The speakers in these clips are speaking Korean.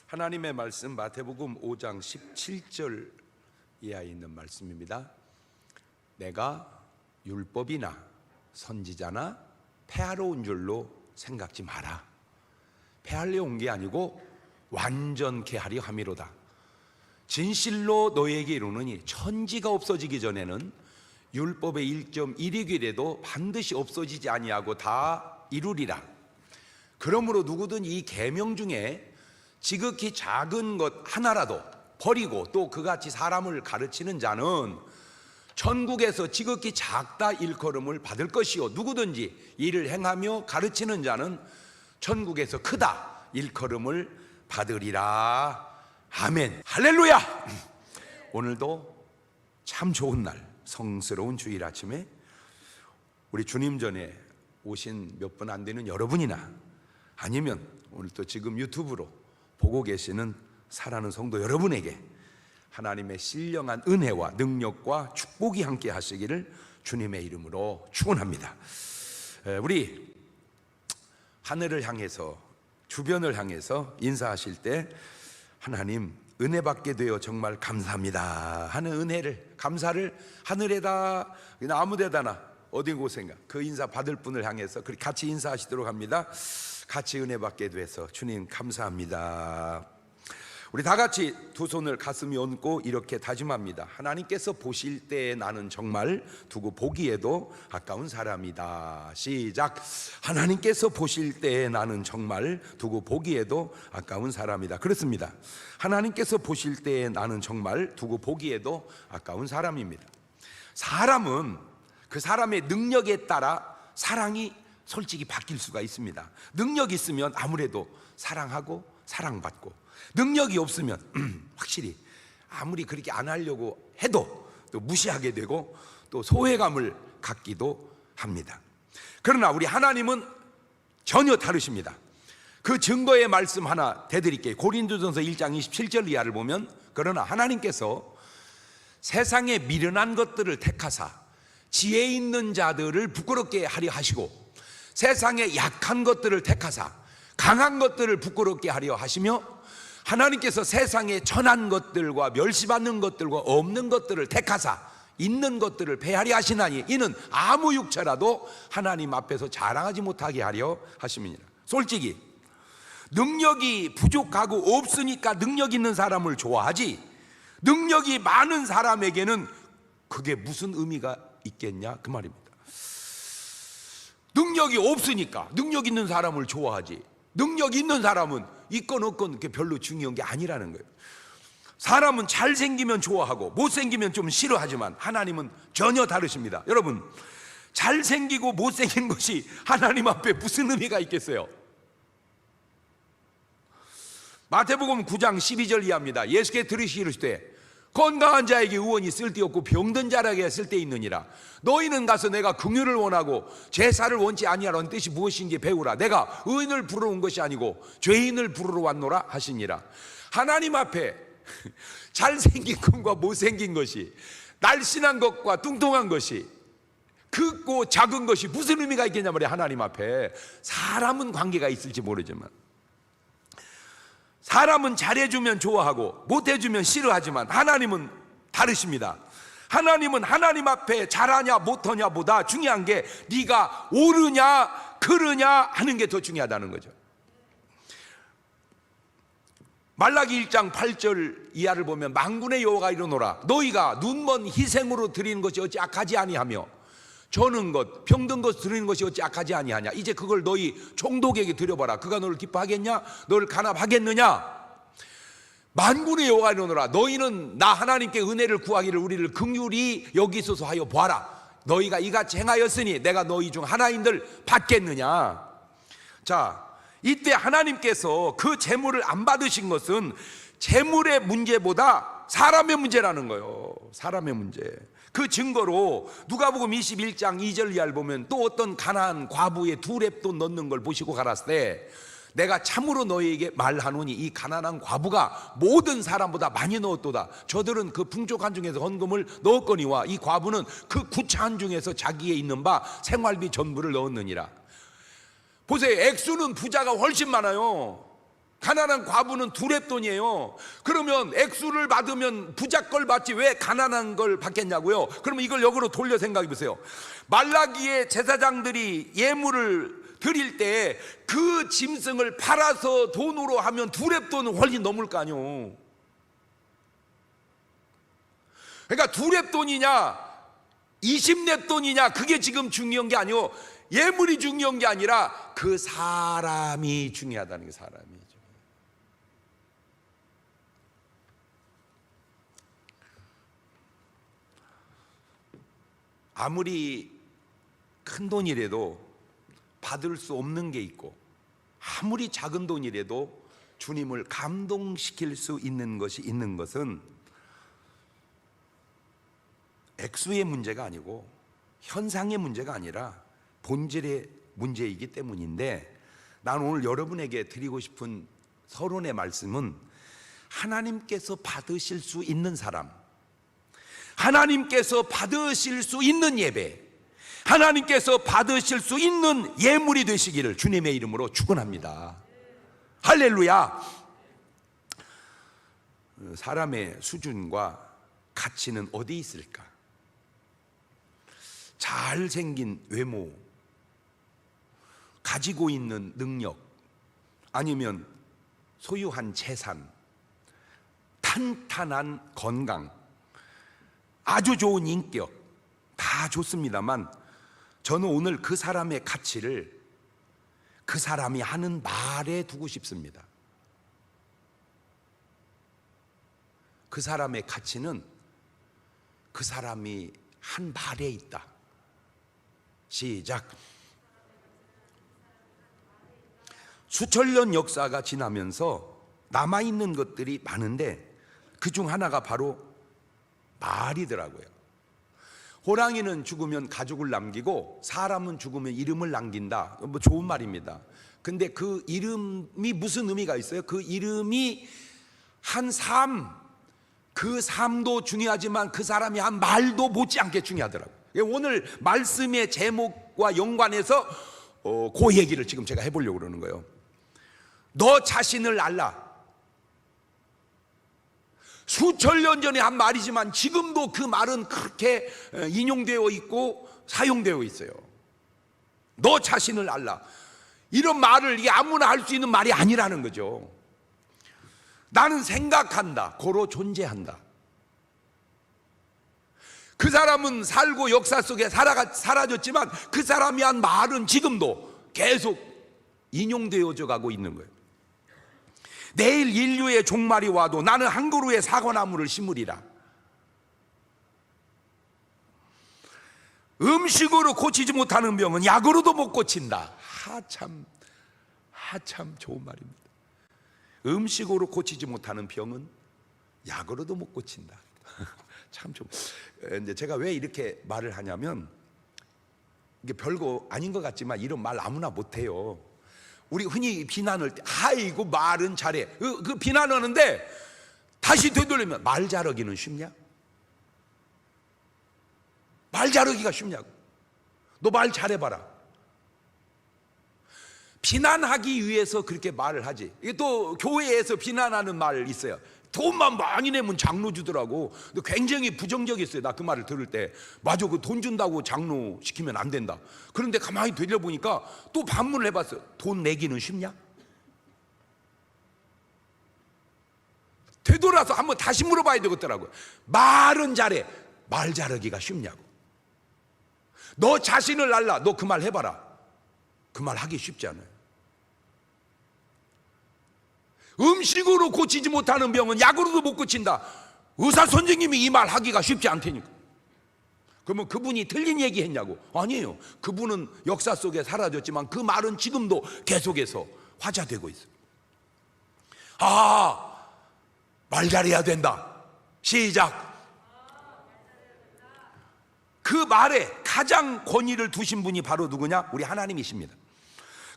하나님의 말씀 마태복음 5장 17절 이하에 있는 말씀입니다. 내가 율법이나 선지자나 폐하러 온 줄로 생각지 마라. 폐하려 온 게 아니고 완전케 하려 함이로다. 진실로 너희에게 이르노니 천지가 없어지기 전에는 율법의 1.1위이라도 반드시 없어지지 아니하고 다 이루리라. 그러므로 누구든 이 계명 중에 지극히 작은 것 하나라도 버리고 또 그같이 사람을 가르치는 자는 천국에서 지극히 작다 일컬음을 받을 것이요, 누구든지 이를 행하며 가르치는 자는 천국에서 크다 일컬음을 받으리라. 아멘. 할렐루야. 오늘도 참 좋은 날, 성스러운 주일 아침에 우리 주님 전에 오신 몇 분 안 되는 여러분이나 아니면 오늘 또 지금 유튜브로 보고 계시는 사랑하는 성도 여러분에게 하나님의 신령한 은혜와 능력과 축복이 함께 하시기를 주님의 이름으로 축원합니다. 우리 하늘을 향해서, 주변을 향해서 인사하실 때 하나님 은혜 받게 되어 정말 감사합니다 하는 은혜를, 감사를 하늘에다 그냥 아무 데다나 어디 곳인가 그 인사 받을 분을 향해서 같이 인사하시도록 합니다. 같이 은혜 받게 돼서 주님 감사합니다. 우리 다 같이 두 손을 가슴에 얹고 이렇게 다짐합니다. 하나님께서 보실 때 나는 정말 두고 보기에도 아까운 사람이다. 시작. 하나님께서 보실 때 나는 정말 두고 보기에도 아까운 사람이다. 그렇습니다. 하나님께서 보실 때 나는 정말 두고 보기에도 아까운 사람입니다. 사람은 그 사람의 능력에 따라 사랑이 솔직히 바뀔 수가 있습니다. 능력이 있으면 아무래도 사랑하고 사랑받고, 능력이 없으면 확실히 아무리 그렇게 안 하려고 해도 또 무시하게 되고 또 소외감을 갖기도 합니다. 그러나 우리 하나님은 전혀 다르십니다. 그 증거의 말씀 하나 대드릴게요. 고린도전서 1장 27절 이하를 보면, 그러나 하나님께서 세상에 미련한 것들을 택하사 지혜 있는 자들을 부끄럽게 하려 하시고 세상에 약한 것들을 택하사 강한 것들을 부끄럽게 하려 하시며, 하나님께서 세상에 천한 것들과 멸시받는 것들과 없는 것들을 택하사 있는 것들을 폐하려 하시나니 이는 아무 육체라도 하나님 앞에서 자랑하지 못하게 하려 하심이니라. 솔직히 능력이 부족하고 없으니까 능력 있는 사람을 좋아하지, 능력이 많은 사람에게는 그게 무슨 의미가 있겠냐 그 말입니다. 능력이 없으니까 능력 있는 사람을 좋아하지, 능력 있는 사람은 있건 없건 그게 별로 중요한 게 아니라는 거예요. 사람은 잘생기면 좋아하고 못생기면 좀 싫어하지만 하나님은 전혀 다르십니다. 여러분, 잘생기고 못생긴 것이 하나님 앞에 무슨 의미가 있겠어요? 마태복음 9장 12절 이하입니다. 예수께 들으시기를 건강한 자에게 의원이 쓸데없고 병든 자에게 쓸데있느니라. 너희는 가서 내가 긍휼을 원하고 제사를 원치 아니하라는 뜻이 무엇인지 배우라. 내가 의인을 부르러 온 것이 아니고 죄인을 부르러 왔노라 하시니라. 하나님 앞에 잘생긴 것과 못생긴 것이, 날씬한 것과 뚱뚱한 것이, 크고 작은 것이 무슨 의미가 있겠냐 말이야. 하나님 앞에 사람은 관계가 있을지 모르지만, 사람은 잘해주면 좋아하고 못해주면 싫어하지만 하나님은 다르십니다. 하나님은 하나님 앞에 잘하냐 못하냐 보다 중요한 게 네가 옳으냐 그르냐 하는 게 더 중요하다는 거죠. 말라기 1장 8절 이하를 보면 만군의 여호와가 이르노라. 너희가 눈먼 희생으로 드리는 것이 어찌 악하지 아니하며 저는 것 병든 것 드리는 것이 어찌 악하지 아니하냐. 이제 그걸 너희 총독에게 드려봐라. 그가 너를 기뻐하겠냐? 너를 간합하겠느냐? 만군의 여호와가 이르노라. 너희는 나 하나님께 은혜를 구하기를 우리를 긍휼히 여기소서 하여 보아라. 너희가 이같이 행하였으니 내가 너희 중 하나인들 받겠느냐. 자, 이때 하나님께서 그 재물을 안 받으신 것은 재물의 문제보다 사람의 문제라는 거예요. 사람의 문제. 그 증거로 누가복음 21장 2절 이하를 보면 또 어떤 가난한 과부의 2렙돈 넣는 걸 보시고 가랐을 때 내가 참으로 너희에게 말하노니 이 가난한 과부가 모든 사람보다 많이 넣었도다. 저들은 그 풍족한 중에서 헌금을 넣었거니와 이 과부는 그 구차한 중에서 자기에 있는 바 생활비 전부를 넣었느니라. 보세요. 액수는 부자가 훨씬 많아요. 가난한 과부는 두렙돈이에요. 그러면 액수를 받으면 부자 걸 받지 왜 가난한 걸 받겠냐고요. 그러면 이걸 역으로 돌려 생각해 보세요. 말라기의 제사장들이 예물을 드릴 때 그 짐승을 팔아서 돈으로 하면 두렙돈은 훨씬 넘을 거 아니에요. 그러니까 두렙돈이냐 20렙돈이냐 그게 지금 중요한 게 아니고 예물이 중요한 게 아니라 그 사람이 중요하다는 게 사람이죠. 아무리 큰 돈이라도 받을 수 없는 게 있고 아무리 작은 돈이라도 주님을 감동시킬 수 있는 것이 있는 것은 액수의 문제가 아니고 현상의 문제가 아니라 본질의 문제이기 때문인데, 난 오늘 여러분에게 드리고 싶은 서론의 말씀은 하나님께서 받으실 수 있는 사람, 하나님께서 받으실 수 있는 예배, 하나님께서 받으실 수 있는 예물이 되시기를 주님의 이름으로 축원합니다. 할렐루야. 사람의 수준과 가치는 어디 있을까? 잘생긴 외모, 가지고 있는 능력, 아니면 소유한 재산, 탄탄한 건강, 아주 좋은 인격, 다 좋습니다만 저는 오늘 그 사람의 가치를 그 사람이 하는 말에 두고 싶습니다. 그 사람의 가치는 그 사람이 한 말에 있다. 시작. 수천 년 역사가 지나면서 남아있는 것들이 많은데 그 중 하나가 바로 말이더라고요. 호랑이는 죽으면 가죽을 남기고 사람은 죽으면 이름을 남긴다. 뭐 좋은 말입니다. 근데 그 이름이 무슨 의미가 있어요? 그 이름이 한 삶, 그 삶도 중요하지만 그 사람이 한 말도 못지않게 중요하더라고요. 오늘 말씀의 제목과 연관해서 그 얘기를 지금 제가 해보려고 그러는 거예요. 너 자신을 알라. 수천 년 전에 한 말이지만 지금도 그 말은 그렇게 인용되어 있고 사용되어 있어요. 너 자신을 알라. 이런 말을 이게 아무나 할 수 있는 말이 아니라는 거죠. 나는 생각한다. 고로 존재한다. 그 사람은 살고 역사 속에 사라졌지만 그 사람이 한 말은 지금도 계속 인용되어져 가고 있는 거예요. 내일 인류의 종말이 와도 나는 한 그루의 사과나무를 심으리라. 음식으로 고치지 못하는 병은 약으로도 못 고친다. 하참 좋은 말입니다. 음식으로 고치지 못하는 병은 약으로도 못 고친다. 참 좋은. 근데 제가 왜 이렇게 말을 하냐면 이게 별거 아닌 것 같지만 이런 말 아무나 못해요. 우리 흔히 비난을 때 아이고 말은 잘해. 그 비난하는데 다시 되돌리면 말 잘하기는 쉽냐? 말 잘하기가 쉽냐고. 너 말 잘해봐라. 비난하기 위해서 그렇게 말을 하지. 이게 또 교회에서 비난하는 말 있어요. 돈만 많이 내면 장로 주더라고. 굉장히 부정적이었어요. 나 그 말을 들을 때. 맞아, 그 돈 준다고 장로 시키면 안 된다. 그런데 가만히 되려보니까 또 반문을 해봤어요. 돈 내기는 쉽냐? 되돌아서 한번 다시 물어봐야 되겠더라고요. 말은 잘해. 말 잘하기가 쉽냐고. 너 자신을 알라. 너 그 말 해봐라. 그 말 하기 쉽지 않아요. 음식으로 고치지 못하는 병은 약으로도 못 고친다. 의사 선생님이 이 말 하기가 쉽지 않다니까. 그러면 그분이 틀린 얘기 했냐고. 아니에요. 그분은 역사 속에 사라졌지만 그 말은 지금도 계속해서 화제되고 있어요. 말 잘해야 된다. 시작. 그 말에 가장 권위를 두신 분이 바로 누구냐? 우리 하나님이십니다.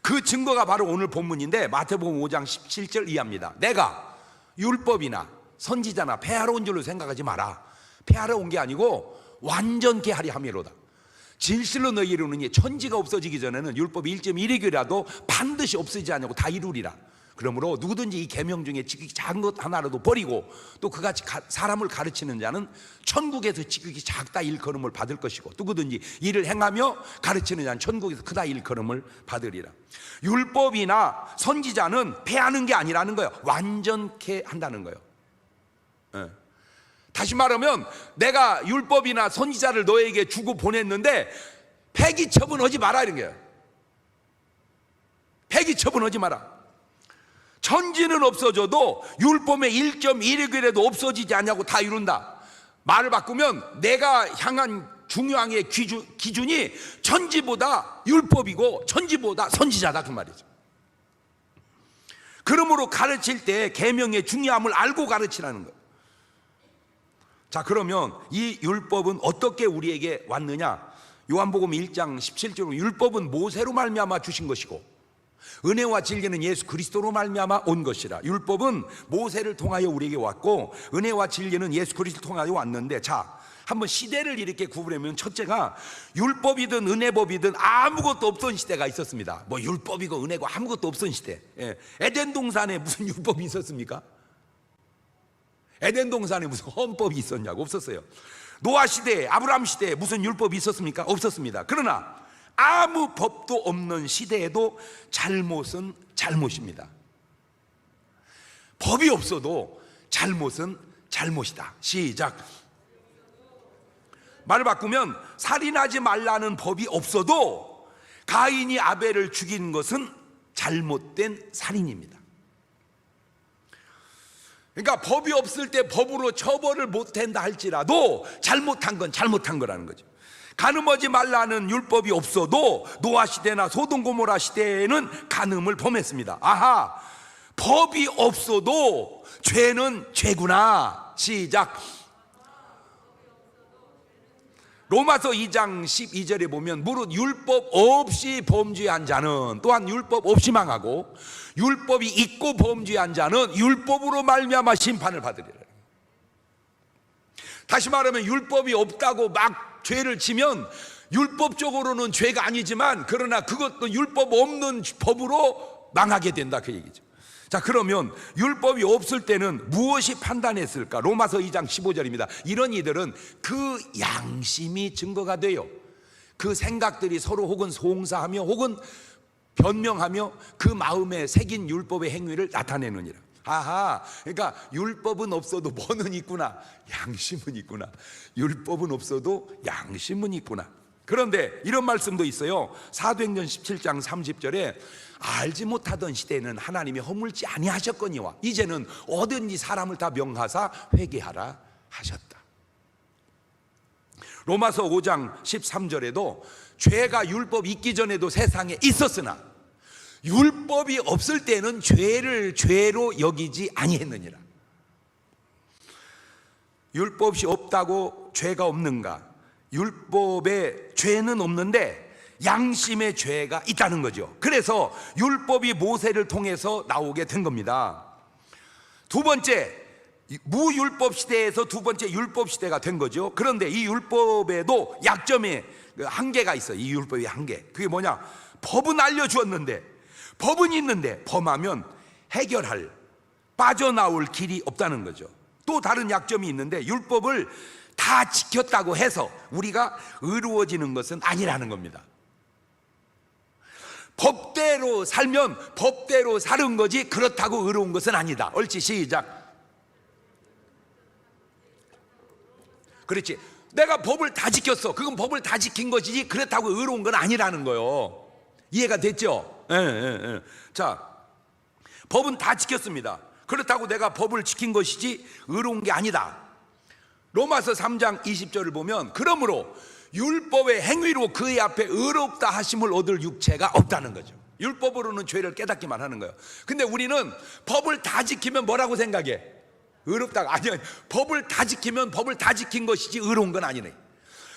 그 증거가 바로 오늘 본문인데 마태복음 5장 17절 이하입니다. 내가 율법이나 선지자나 폐하러 온 줄로 생각하지 마라. 폐하러 온 게 아니고 완전케 하리 함이로다. 진실로 너희를 이루느니 천지가 없어지기 전에는 율법이 1.1위라도 반드시 없어지지 않냐고 다 이루리라. 그러므로 누구든지 이 계명 중에 지극히 작은 것 하나라도 버리고 또 그같이 사람을 가르치는 자는 천국에서 지극히 작다 일컬음을 받을 것이고, 누구든지 이를 행하며 가르치는 자는 천국에서 크다 일컬음을 받으리라. 율법이나 선지자는 패하는 게 아니라는 거예요. 완전케 한다는 거예요. 다시 말하면 내가 율법이나 선지자를 너에게 주고 보냈는데 폐기 처분하지 마라 이런 거예요. 폐기 처분하지 마라. 천지는 없어져도 율법의 1.1획이라도 없어지지 않냐고 다 이룬다. 말을 바꾸면 내가 향한 중요한 기준이 천지보다 율법이고 천지보다 선지자다 그 말이죠. 그러므로 가르칠 때 계명의 중요함을 알고 가르치라는 거예요. 자, 그러면 이 율법은 어떻게 우리에게 왔느냐? 요한복음 1장 17절로 율법은 모세로 말미암아 주신 것이고 은혜와 진리는 예수 그리스도로 말미암아 온 것이라. 율법은 모세를 통하여 우리에게 왔고 은혜와 진리는 예수 그리스도를 통하여 왔는데, 자, 한번 시대를 이렇게 구분하면 첫째가 율법이든 은혜법이든 아무것도 없던 시대가 있었습니다. 뭐 율법이고 은혜고 아무것도 없던 시대. 에덴 동산에 무슨 율법이 있었습니까? 에덴 동산에 무슨 헌법이 있었냐고? 없었어요. 노아 시대에, 아브라함 시대에 무슨 율법이 있었습니까? 없었습니다. 그러나 아무 법도 없는 시대에도 잘못은 잘못입니다. 법이 없어도 잘못은 잘못이다. 시작. 말을 바꾸면 살인하지 말라는 법이 없어도 가인이 아벨을 죽인 것은 잘못된 살인입니다. 그러니까 법이 없을 때 법으로 처벌을 못한다 할지라도 잘못한 건 잘못한 거라는 거죠. 간음하지 말라는 율법이 없어도 노아 시대나 소돔 고모라 시대에는 간음을 범했습니다. 아하, 법이 없어도 죄는 죄구나. 시작. 로마서 2장 12절에 보면 무릇 율법 없이 범죄한 자는 또한 율법 없이 망하고 율법이 있고 범죄한 자는 율법으로 말미암아 심판을 받으리라. 다시 말하면 율법이 없다고 막 죄를 지면 율법적으로는 죄가 아니지만 그러나 그것도 율법 없는 법으로 망하게 된다 그 얘기죠. 자, 그러면 율법이 없을 때는 무엇이 판단했을까? 로마서 2장 15절입니다. 이런 이들은 그 양심이 증거가 돼요. 그 생각들이 서로 혹은 송사하며 혹은 변명하며 그 마음에 새긴 율법의 행위를 나타내느니라. 아하, 그러니까 율법은 없어도 뭐는 있구나? 양심은 있구나. 율법은 없어도 양심은 있구나. 그런데 이런 말씀도 있어요. 사도행전 17장 30절에 알지 못하던 시대에는 하나님이 허물지 아니하셨거니와 이제는 어든지 사람을 다 명하사 회개하라 하셨다. 로마서 5장 13절에도 죄가 율법 있기 전에도 세상에 있었으나 율법이 없을 때는 죄를 죄로 여기지 아니했느니라. 율법이 없다고 죄가 없는가? 율법에 죄는 없는데 양심의 죄가 있다는 거죠. 그래서 율법이 모세를 통해서 나오게 된 겁니다. 두 번째, 무율법 시대에서 두 번째 율법 시대가 된 거죠. 그런데 이 율법에도 약점의 한계가 있어요. 이 율법의 한계, 그게 뭐냐? 법은 알려주었는데, 법은 있는데 범하면 해결할, 빠져나올 길이 없다는 거죠. 또 다른 약점이 있는데 율법을 다 지켰다고 해서 우리가 의로워지는 것은 아니라는 겁니다. 법대로 살면 법대로 사는 거지 그렇다고 의로운 것은 아니다. 옳지, 시작. 그렇지, 내가 법을 다 지켰어, 그건 법을 다 지킨 것이지 그렇다고 의로운 건 아니라는 거요. 이해가 됐죠? 자, 법은 다 지켰습니다. 그렇다고 내가 법을 지킨 것이지 의로운 게 아니다. 로마서 3장 20절을 보면 그러므로 율법의 행위로 그의 앞에 의롭다 하심을 얻을 육체가 없다는 거죠. 율법으로는 죄를 깨닫기만 하는 거예요. 근데 우리는 법을 다 지키면 뭐라고 생각해? 의롭다가 아니야. 법을 다 지키면 법을 다 지킨 것이지 의로운 건 아니네.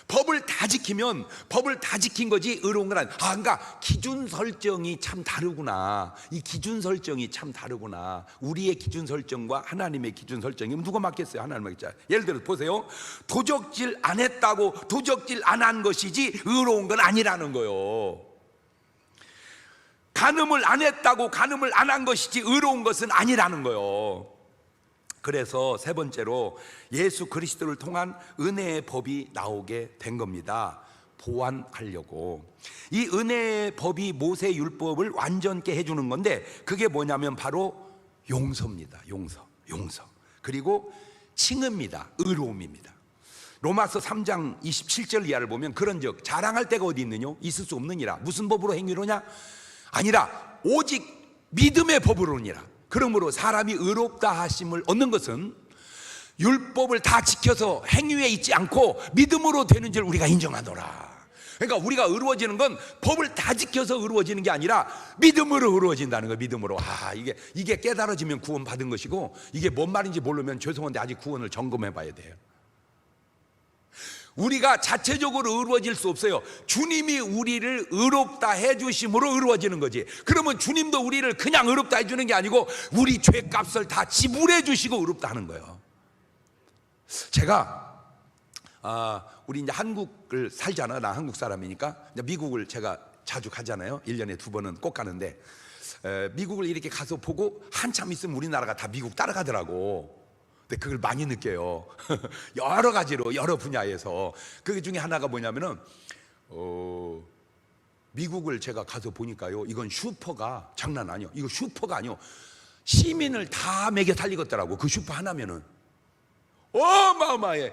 법을 다 지키면 법을 다 지킨 거지 의로운 건 아니야. 그러니까 기준 설정이 참 다르구나. 이 기준 설정이 참 다르구나. 우리의 기준 설정과 하나님의 기준 설정이 누가 맞겠어요? 하나님 맞겠죠. 예를 들어 보세요. 도적질 안 했다고 도적질 안 한 것이지 의로운 건 아니라는 거요. 간음을 안 했다고 간음을 안 한 것이지 의로운 것은 아니라는 거예요. 그래서 세 번째로 예수 그리스도를 통한 은혜의 법이 나오게 된 겁니다. 보완하려고. 이 은혜의 법이 모세 율법을 완전케 해주는 건데, 그게 뭐냐면 바로 용서입니다. 용서. 그리고 칭의입니다. 의로움입니다. 로마서 3장 27절 이하를 보면 그런즉 자랑할 데가 어디 있느냐? 있을 수 없느니라. 무슨 법으로 행위로냐? 아니라 오직 믿음의 법으로니라. 그러므로 사람이 의롭다 하심을 얻는 것은 율법을 다 지켜서 행위에 있지 않고 믿음으로 되는 줄 우리가 인정하노라. 그러니까 우리가 의로워지는 건 법을 다 지켜서 의로워지는 게 아니라 믿음으로 의로워진다는 거예요. 믿음으로. 이게 깨달아지면 구원 받은 것이고, 이게 뭔 말인지 모르면 죄송한데 아직 구원을 점검해 봐야 돼요. 우리가 자체적으로 의로워질 수 없어요. 주님이 우리를 의롭다 해주심으로 의로워지는 거지. 그러면 주님도 우리를 그냥 의롭다 해주는 게 아니고 우리 죄값을 다 지불해 주시고 의롭다 하는 거예요. 제가 우리 이제 한국을 살잖아. 나 한국 사람이니까. 미국을 제가 자주 가잖아요. 1년에 2번은 꼭 가는데, 미국을 이렇게 가서 보고 한참 있으면 우리나라가 다 미국 따라가더라고. 근데 그걸 많이 느껴요. 여러 가지로, 여러 분야에서. 그 중에 하나가 뭐냐면은 미국을 제가 가서 보니까요, 이건 슈퍼가 장난 아니요. 이거 슈퍼가 아니요. 시민을 다 먹여 살리겠더라고. 그 슈퍼 하나면은 어마어마해.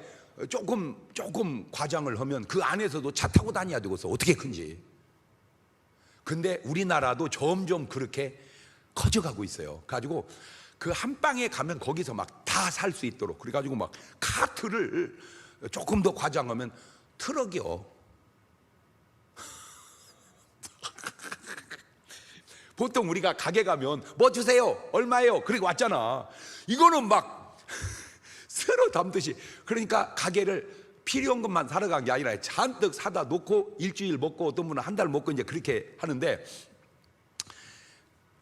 조금 과장을 하면 그 안에서도 차 타고 다녀야 되고서 어떻게 큰지. 근데 우리나라도 점점 그렇게 커져가고 있어요. 가지고 그 한 방에 가면 거기서 막 다 살 수 있도록, 그래가지고 막 카트를 조금 더 과장하면 트럭이요. 보통 우리가 가게 가면 뭐 주세요, 얼마예요, 그리고 왔잖아. 이거는 막 서로 담듯이. 그러니까 가게를 필요한 것만 사러 간 게 아니라 잔뜩 사다 놓고 일주일 먹고 어떤 분은 한 달 먹고 이제 그렇게 하는데,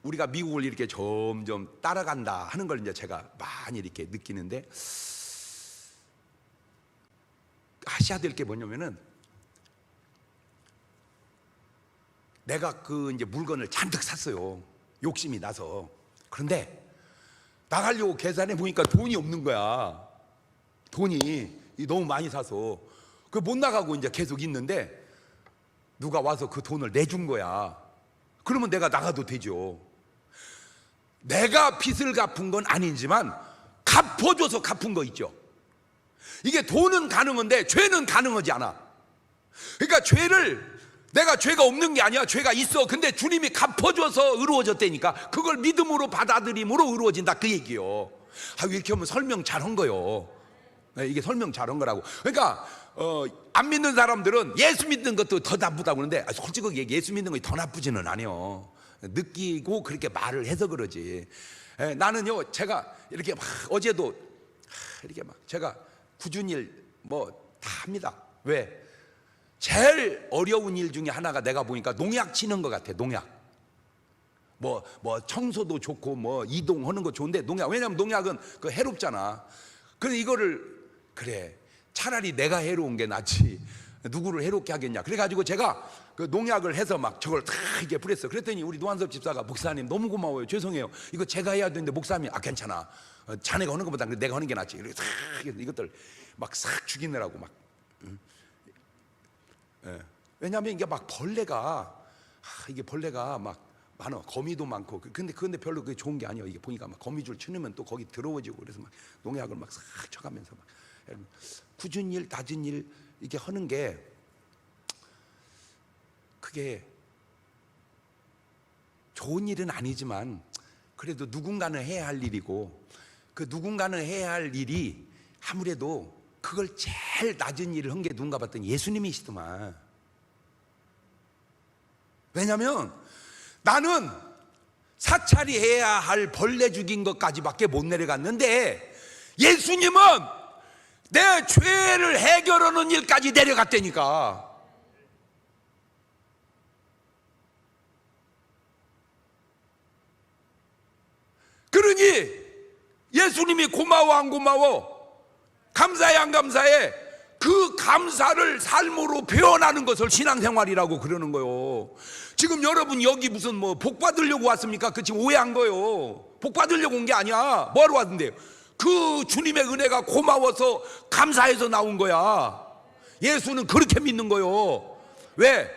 우리가 미국을 이렇게 점점 따라간다 하는 걸 이제 제가 많이 이렇게 느끼는데, 하셔야 될 게 뭐냐면은, 내가 그 이제 물건을 잔뜩 샀어요. 욕심이 나서. 그런데 나가려고 계산해 보니까 돈이 없는 거야. 돈이 너무 많이 사서 그 못 나가고 이제 계속 있는데, 누가 와서 그 돈을 내준 거야. 그러면 내가 나가도 되죠. 내가 빚을 갚은 건 아니지만 갚아줘서 갚은 거 있죠. 이게 돈은 가능한데 죄는 가능하지 않아. 그러니까 내가 죄가 없는 게 아니야. 죄가 있어. 근데 주님이 갚아줘서 의로워졌다니까. 그걸 믿음으로 받아들임으로 의로워진다, 그 얘기요. 이렇게 하면 설명 잘한 거요. 이게 설명 잘한 거라고. 그러니까 안 믿는 사람들은 예수 믿는 것도 더 나쁘다고 그러는데, 솔직히 예수 믿는 것이 더 나쁘지는 않아요. 느끼고 그렇게 말을 해서 그러지. 나는요, 제가 이렇게 막 어제도 이렇게 막 제가 굳은 일 뭐 다 합니다. 왜? 제일 어려운 일 중에 하나가 내가 보니까 농약 치는 것 같아. 농약. 뭐 청소도 좋고 뭐 이동하는 거 좋은데 농약. 왜냐면 농약은 그 해롭잖아. 그래서 이거를, 그래, 차라리 내가 해로운 게 낫지 누구를 해롭게 하겠냐. 그래가지고 제가 그 농약을 해서 막 저걸 다 이렇게 뿌렸어. 그랬더니 우리 노한섭 집사가, 목사님 너무 고마워요, 죄송해요, 이거 제가 해야 되는데 목사님이 괜찮아, 자네가 하는 것보다 내가 하는 게 낫지. 이렇게 싹 이것들 막 싹 죽이느라고 막. 왜냐하면 이게 막 이게 벌레가 막 많아. 거미도 많고. 근데 별로 그게 좋은 게 아니에요. 이게 보니까 막 거미줄 치면 또 거기 더러워지고. 그래서 막 농약을 막 싹 쳐가면서 막 굳은 일, 낮은 일 이렇게 하는 게, 그게 좋은 일은 아니지만 그래도 누군가는 해야 할 일이고, 그 누군가는 해야 할 일이 아무래도 그걸 제일 낮은 일을 한 게 누군가 봤더니 예수님이시더만. 왜냐면 나는 사찰이 해야 할 벌레 죽인 것까지밖에 못 내려갔는데, 예수님은 내 죄를 해결하는 일까지 내려갔다니까. 그러니 예수님이 고마워 안 고마워, 감사해 안 감사해, 그 감사를 삶으로 표현하는 것을 신앙생활이라고 그러는 거예요. 지금 여러분 여기 무슨 뭐 복 받으려고 왔습니까? 그 지금 오해한 거예요. 복 받으려고 온 게 아니야. 뭐하러 왔는데요? 그 주님의 은혜가 고마워서 감사해서 나온 거야. 예수는 그렇게 믿는 거예요. 왜?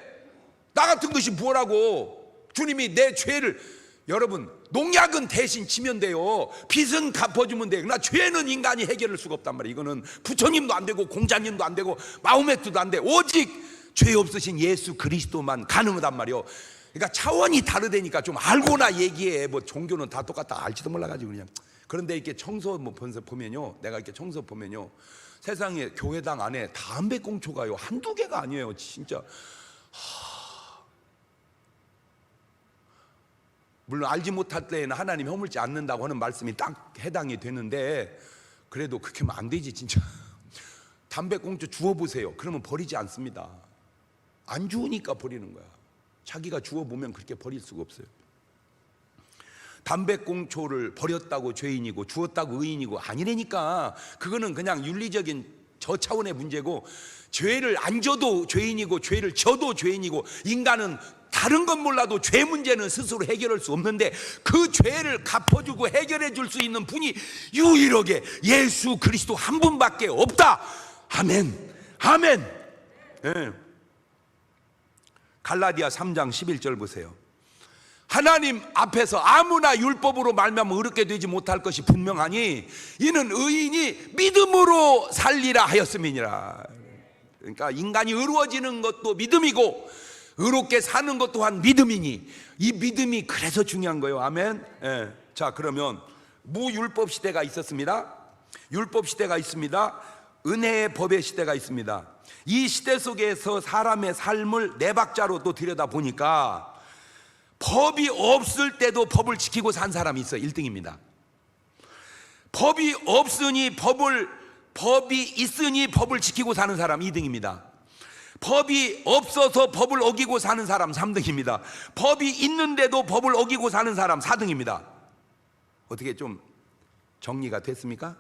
나 같은 것이 뭐라고? 주님이 내 죄를, 여러분 농약은 대신 치면 돼요. 빚은 갚아주면 돼요. 그러나 죄는 인간이 해결할 수가 없단 말이에요. 이거는 부처님도 안 되고 공자님도 안 되고 마호메트도 안 돼. 오직 죄 없으신 예수 그리스도만 가능하단 말이에요. 그러니까 차원이 다르다니까 좀 알고나 얘기해. 뭐 종교는 다 똑같다 알지도 몰라가지고 그냥. 그런데 이렇게 청소 보면요, 내가 이렇게 청소 보면요, 세상에 교회당 안에 담배꽁초가요 한두 개가 아니에요. 진짜. 물론 알지 못할 때에는 하나님 허물지 않는다고 하는 말씀이 딱 해당이 되는데, 그래도 그렇게 하면 안 되지 진짜. 담배꽁초 주워보세요. 그러면 버리지 않습니다. 안 주우니까 버리는 거야. 자기가 주워보면 그렇게 버릴 수가 없어요. 담배꽁초를 버렸다고 죄인이고 주웠다고 의인이고 아니라니까. 그거는 그냥 윤리적인 저 차원의 문제고, 죄를 안 져도 죄인이고 죄를 져도 죄인이고, 인간은 다른 건 몰라도 죄 문제는 스스로 해결할 수 없는데 그 죄를 갚아주고 해결해 줄 수 있는 분이 유일하게 예수 그리스도 한 분밖에 없다. 아멘, 아멘. 네. 갈라디아 3장 11절 보세요. 하나님 앞에서 아무나 율법으로 말미암아 의롭게 되지 못할 것이 분명하니 이는 의인이 믿음으로 살리라 하였음이니라. 그러니까 인간이 의로워지는 것도 믿음이고 의롭게 사는 것 또한 믿음이니, 이 믿음이 그래서 중요한 거예요. 아멘. 예. 자, 그러면 무율법 시대가 있었습니다. 율법 시대가 있습니다. 은혜의 법의 시대가 있습니다. 이 시대 속에서 사람의 삶을 네 박자로 또 들여다 보니까 법이 없을 때도 법을 지키고 산 사람이 있어요. 1등입니다. 법이 없으니 법이 있으니 법을 지키고 사는 사람 2등입니다. 법이 없어서 법을 어기고 사는 사람 3등입니다. 법이 있는데도 법을 어기고 사는 사람 4등입니다. 어떻게 좀 정리가 됐습니까?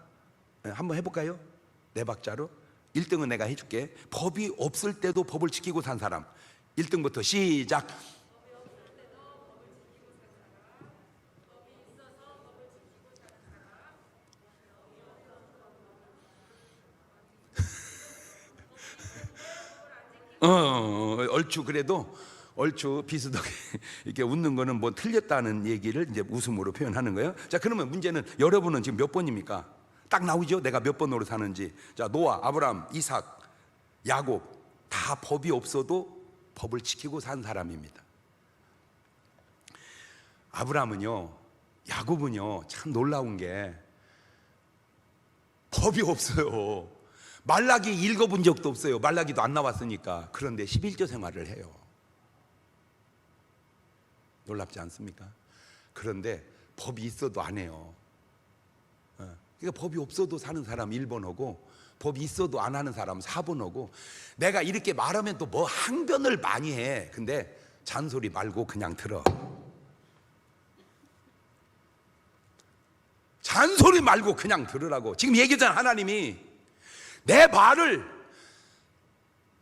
네, 한번 해볼까요? 네 박자로. 1등은 내가 해줄게. 법이 없을 때도 법을 지키고 산 사람. 1등부터 시작. 얼추 그래도 얼추 비슷하게 이렇게 웃는 거는 뭐 틀렸다는 얘기를 이제 웃음으로 표현하는 거예요. 자, 그러면 문제는 여러분은 지금 몇 번입니까? 딱 나오죠? 내가 몇 번으로 사는지. 자, 노아, 아브라함, 이삭, 야곱 다 법이 없어도 법을 지키고 산 사람입니다. 아브라함은요, 야곱은요, 참 놀라운 게 법이 없어요. 말라기 읽어본 적도 없어요. 말라기도 안 나왔으니까. 그런데 11조 생활을 해요. 놀랍지 않습니까? 그런데 법이 있어도 안 해요. 그러니까 법이 없어도 사는 사람 1번하고 법이 있어도 안 하는 사람 4번하고, 내가 이렇게 말하면 또 뭐 항변을 많이 해. 근데 잔소리 말고 그냥 들어. 잔소리 말고 그냥 들으라고. 지금 얘기했잖아. 하나님이 내 말을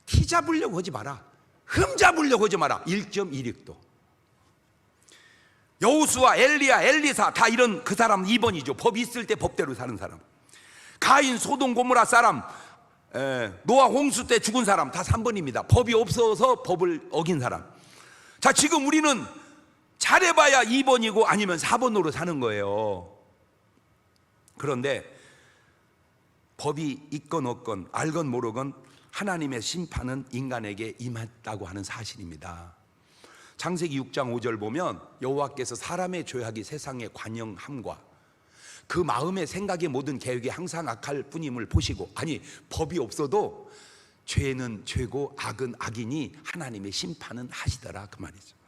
티 잡으려고 하지 마라. 흠 잡으려고 하지 마라. 1.16도. 여호수아, 엘리야, 엘리사 다 이런 그 사람 2번이죠. 법이 있을 때 법대로 사는 사람. 가인, 소돔, 고모라 사람, 노아 홍수 때 죽은 사람 다 3번입니다. 법이 없어서 법을 어긴 사람. 자, 지금 우리는 잘해봐야 2번이고 아니면 4번으로 사는 거예요. 그런데 법이 있건 없건 알건 모르건 하나님의 심판은 인간에게 임했다고 하는 사실입니다. 창세기 6장 5절 보면 여호와께서 사람의 죄악이 세상에 관영함과 그 마음의 생각의 모든 계획이 항상 악할 뿐임을 보시고, 아니 법이 없어도 죄는 죄고 악은 악이니 하나님의 심판은 하시더라, 그 말이죠.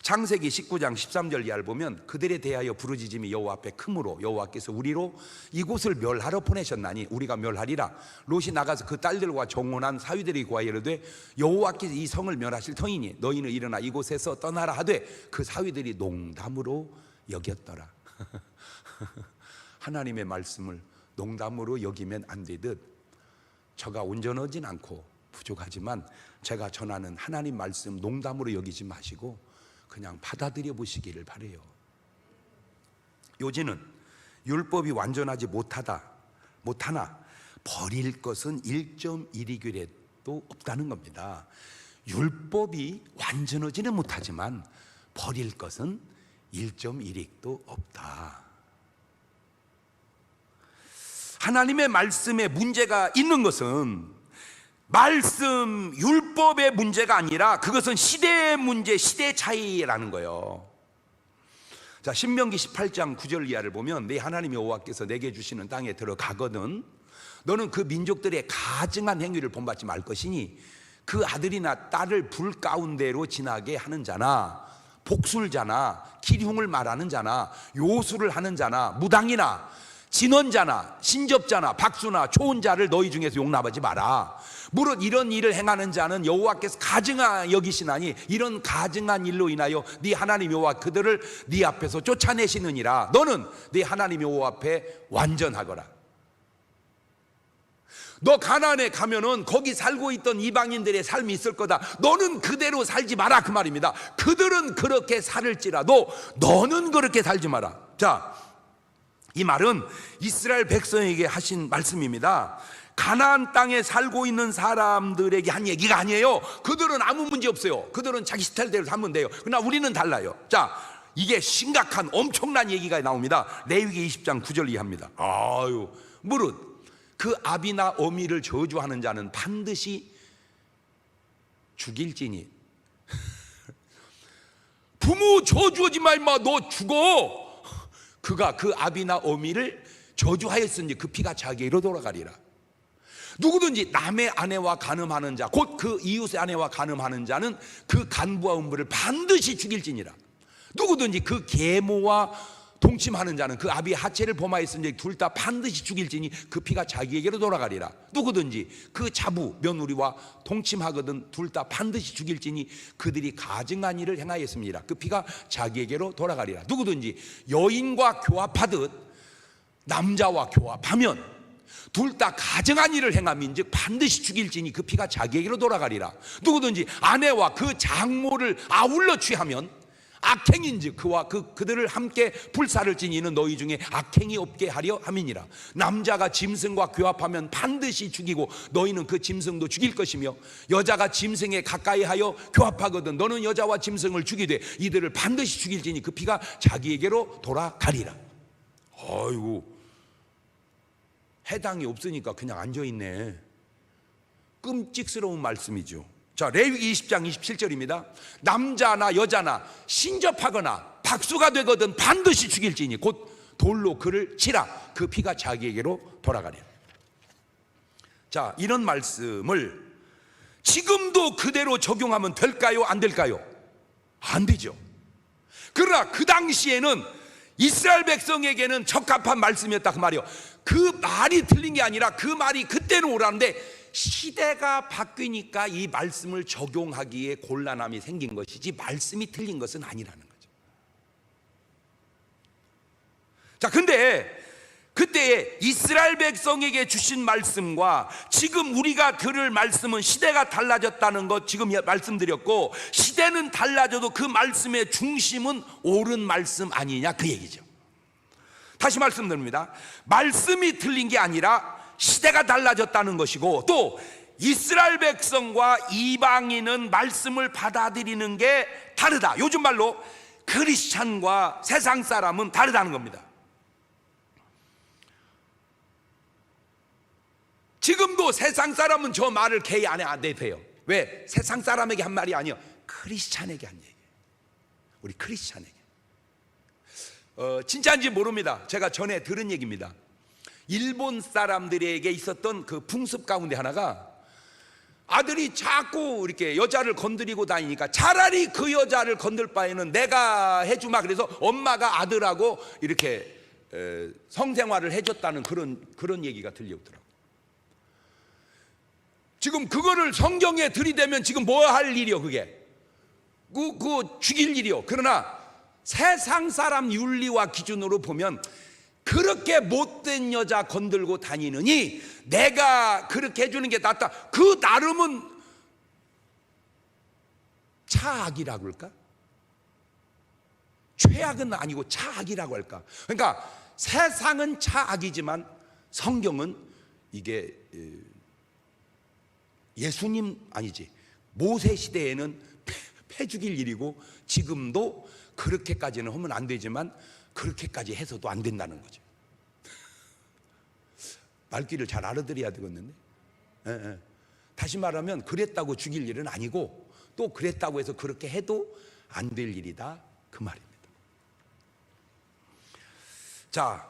창세기 19장 13절 이하를 보면 그들에 대하여 부르짖음이 여호와 앞에 크므로 여호와께서 우리로 이곳을 멸하러 보내셨나니 우리가 멸하리라. 롯이 나가서 그 딸들과 정혼한 사위들이 구하여 이르되 여호와께서 이 성을 멸하실 터이니 너희는 일어나 이곳에서 떠나라 하되 그 사위들이 농담으로 여겼더라. 하나님의 말씀을 농담으로 여기면 안 되듯 저가 온전하진 않고 부족하지만 제가 전하는 하나님 말씀 농담으로 여기지 마시고 그냥 받아들여 보시기를 바라요. 요지는 율법이 완전하지 못하나 버릴 것은 1.1이규례도 없다는 겁니다. 율법이 완전하지는 못하지만 버릴 것은 1.1익도 없다. 하나님의 말씀에 문제가 있는 것은 말씀, 율법의 문제가 아니라 그것은 시대의 문제, 시대 차이라는 거예요. 자, 신명기 18장 9절 이하를 보면 내 하나님 여호와께서 내게 주시는 땅에 들어가거든 너는 그 민족들의 가증한 행위를 본받지 말 것이니 그 아들이나 딸을 불 가운데로 지나게 하는 자나 복술자나 기흉을 말하는 자나 요술을 하는 자나 무당이나 진원자나 신접자나 박수나 초혼자를 너희 중에서 용납하지 마라. 무릇 이런 일을 행하는 자는 여호와께서 가증하 여기시나니 이런 가증한 일로 인하여 네 하나님 여호와 그들을 네 앞에서 쫓아내시느니라. 너는 네 하나님 여호와 앞에 완전하거라. 너 가나안에 가면은 거기 살고 있던 이방인들의 삶이 있을 거다. 너는 그대로 살지 마라 그 말입니다. 그들은 그렇게 살을지라도 너는 그렇게 살지 마라. 자, 이 말은 이스라엘 백성에게 하신 말씀입니다. 가나안 땅에 살고 있는 사람들에게 한 얘기가 아니에요. 그들은 아무 문제 없어요. 그들은 자기 스타일대로 살면 돼요. 그러나 우리는 달라요. 자, 이게 심각한 엄청난 얘기가 나옵니다. 레위기 20장 9절 이하입니다. 무릇 그 아비나 어미를 저주하는 자는 반드시 죽일지니. 부모 저주하지 마 임마, 너 죽어. 그가 그 아비나 어미를 저주하였으니 그 피가 자기로 돌아가리라. 누구든지 남의 아내와 간음하는 자, 곧 그 이웃의 아내와 간음하는 자는 그 간부와 음부를 반드시 죽일지니라. 누구든지 그 계모와 동침하는 자는 그 아비의 하체를 범하였으니 둘 다 반드시 죽일지니 그 피가 자기에게로 돌아가리라. 누구든지 그 자부 며느리와 동침하거든 둘 다 반드시 죽일지니 그들이 가증한 일을 행하였습니다. 그 피가 자기에게로 돌아가리라. 누구든지 여인과 교합하듯 남자와 교합하면 둘 다 가증한 일을 행함인즉 반드시 죽일지니 그 피가 자기에게로 돌아가리라. 누구든지 아내와 그 장모를 아울러 취하면 악행인즉 그와 그들을 함께 불사를 지니는 너희 중에 악행이 없게 하려 함이니라. 남자가 짐승과 교합하면 반드시 죽이고 너희는 그 짐승도 죽일 것이며 여자가 짐승에 가까이하여 교합하거든 너는 여자와 짐승을 죽이되 이들을 반드시 죽일지니 그 피가 자기에게로 돌아가리라. 아이고, 해당이 없으니까 그냥 앉아있네. 끔찍스러운 말씀이죠. 자, 레위기 20장 27절입니다. 남자나 여자나 신접하거나 박수가 되거든 반드시 죽일지니 곧 돌로 그를 치라. 그 피가 자기에게로 돌아가리라. 자, 이런 말씀을 지금도 그대로 적용하면 될까요? 안 될까요? 안 되죠. 그러나 그 당시에는 이스라엘 백성에게는 적합한 말씀이었다 그 말이요. 그 말이 틀린 게 아니라 그 말이 그때는 옳았는데 시대가 바뀌니까 이 말씀을 적용하기에 곤란함이 생긴 것이지 말씀이 틀린 것은 아니라는 거죠. 자, 근데 그때 이스라엘 백성에게 주신 말씀과 지금 우리가 들을 말씀은 시대가 달라졌다는 것 지금 말씀드렸고, 시대는 달라져도 그 말씀의 중심은 옳은 말씀 아니냐 그 얘기죠. 다시 말씀드립니다. 말씀이 틀린 게 아니라 시대가 달라졌다는 것이고, 또 이스라엘 백성과 이방인은 말씀을 받아들이는 게 다르다. 요즘 말로 크리스찬과 세상 사람은 다르다는 겁니다. 지금도 세상 사람은 저 말을 개의 안 대해요. 왜? 세상 사람에게 한 말이 아니에요. 크리스찬에게 한 얘기예요. 우리 크리스찬에게. 진짜인지 모릅니다. 제가 전에 들은 얘기입니다. 일본 사람들에게 있었던 그 풍습 가운데 하나가, 아들이 자꾸 이렇게 여자를 건드리고 다니니까 차라리 그 여자를 건들 바에는 내가 해주마. 그래서 엄마가 아들하고 이렇게 성생활을 해줬다는 그런 얘기가 들려오더라고요. 지금 그거를 성경에 들이대면 지금 뭐 할 일이요? 그게 그 죽일 일이요. 그러나 세상 사람 윤리와 기준으로 보면 그렇게 못된 여자 건들고 다니느니 내가 그렇게 해주는 게 낫다. 그 나름은 차악이라고 할까? 최악은 아니고 차악이라고 할까? 그러니까 세상은 차악이지만 성경은 이게 예수님 아니지, 모세 시대에는 패 죽일 일이고 지금도 그렇게까지는 하면 안 되지만 그렇게까지 해서도 안 된다는 거죠. 말귀를 잘 알아들어야 되겠는데. 다시 말하면 그랬다고 죽일 일은 아니고 또 그랬다고 해서 그렇게 해도 안 될 일이다, 그 말입니다. 자,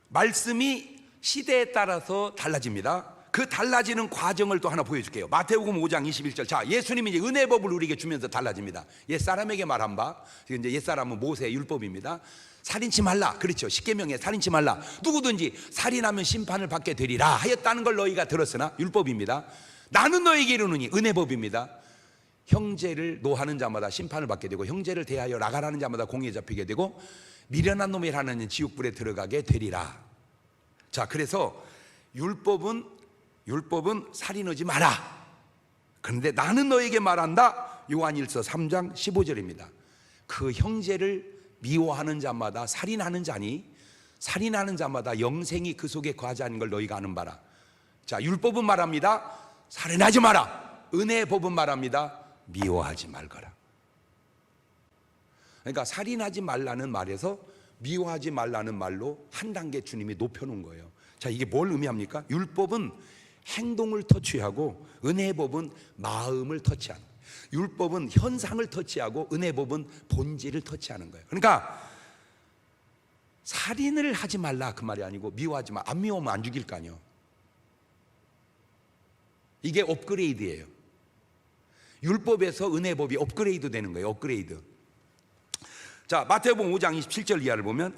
말씀이 시대에 따라서 달라집니다. 그 달라지는 과정을 또 하나 보여줄게요. 마태복음 5장 21절. 자, 예수님이 이제 은혜법을 우리에게 주면서 달라집니다. 옛사람에게 말한 바, 이제 옛사람은 모세의 율법입니다. 살인치 말라, 그렇죠. 십계명에 살인치 말라, 누구든지 살인하면 심판을 받게 되리라 하였다는 걸 너희가 들었으나, 율법입니다. 나는 너희에게 이르노니, 은혜법입니다. 형제를 노하는 자마다 심판을 받게 되고 형제를 대하여 나가라는 자마다 공에 잡히게 되고 미련한 놈이라는 지옥불에 들어가게 되리라. 자, 그래서 율법은 살인하지 마라. 그런데 나는 너에게 말한다. 요한일서 3장 15절입니다. 그 형제를 미워하는 자마다 살인하는 자니 살인하는 자마다 영생이 그 속에 거하지 걸 너희가 아는 바라. 자, 율법은 말합니다. 살인하지 마라. 은혜법은 말합니다. 미워하지 말거라. 그러니까 살인하지 말라는 말에서 미워하지 말라는 말로 한 단계 주님이 높여놓은 거예요. 자, 이게 뭘 의미합니까? 율법은 행동을 터치하고 은혜법은 마음을 터치하는 거예요. 율법은 현상을 터치하고 은혜법은 본질을 터치하는 거예요. 그러니까 살인을 하지 말라 그 말이 아니고 미워하지 마. 안 미워하면 안 죽일 거 아니에요. 이게 업그레이드예요. 율법에서 은혜법이 업그레이드 되는 거예요. 업그레이드. 자, 마태복음 5장 27절 이하를 보면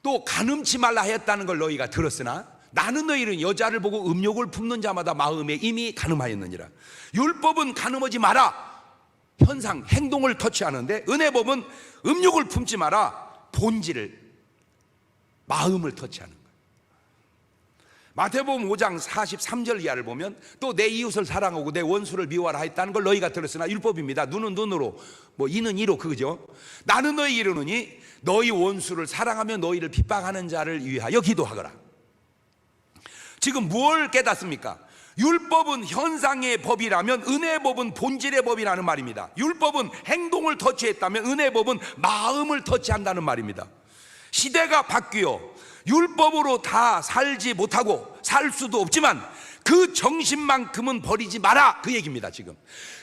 또 간음치 말라 하였다는 걸 너희가 들었으나 나는 너희는 여자를 보고 음욕을 품는 자마다 마음에 이미 간음하였느니라. 율법은 간음하지 마라, 현상, 행동을 터치하는데 은혜법은 음욕을 품지 마라, 본질을, 마음을 터치하는 거예요. 마태복음 5장 43절 이하를 보면 또 내 이웃을 사랑하고 내 원수를 미워하라 했다는 걸 너희가 들었으나, 율법입니다. 눈은 눈으로, 이는 이로, 그거죠. 나는 너희 이르노니 너희 원수를 사랑하며 너희를 핍박하는 자를 위하여 기도하거라. 지금 뭘 깨닫습니까? 율법은 현상의 법이라면 은혜법은 본질의 법이라는 말입니다. 율법은 행동을 터치했다면 은혜법은 마음을 터치한다는 말입니다. 시대가 바뀌어 율법으로 다 살지 못하고 살 수도 없지만 그 정신만큼은 버리지 마라, 그 얘기입니다. 지금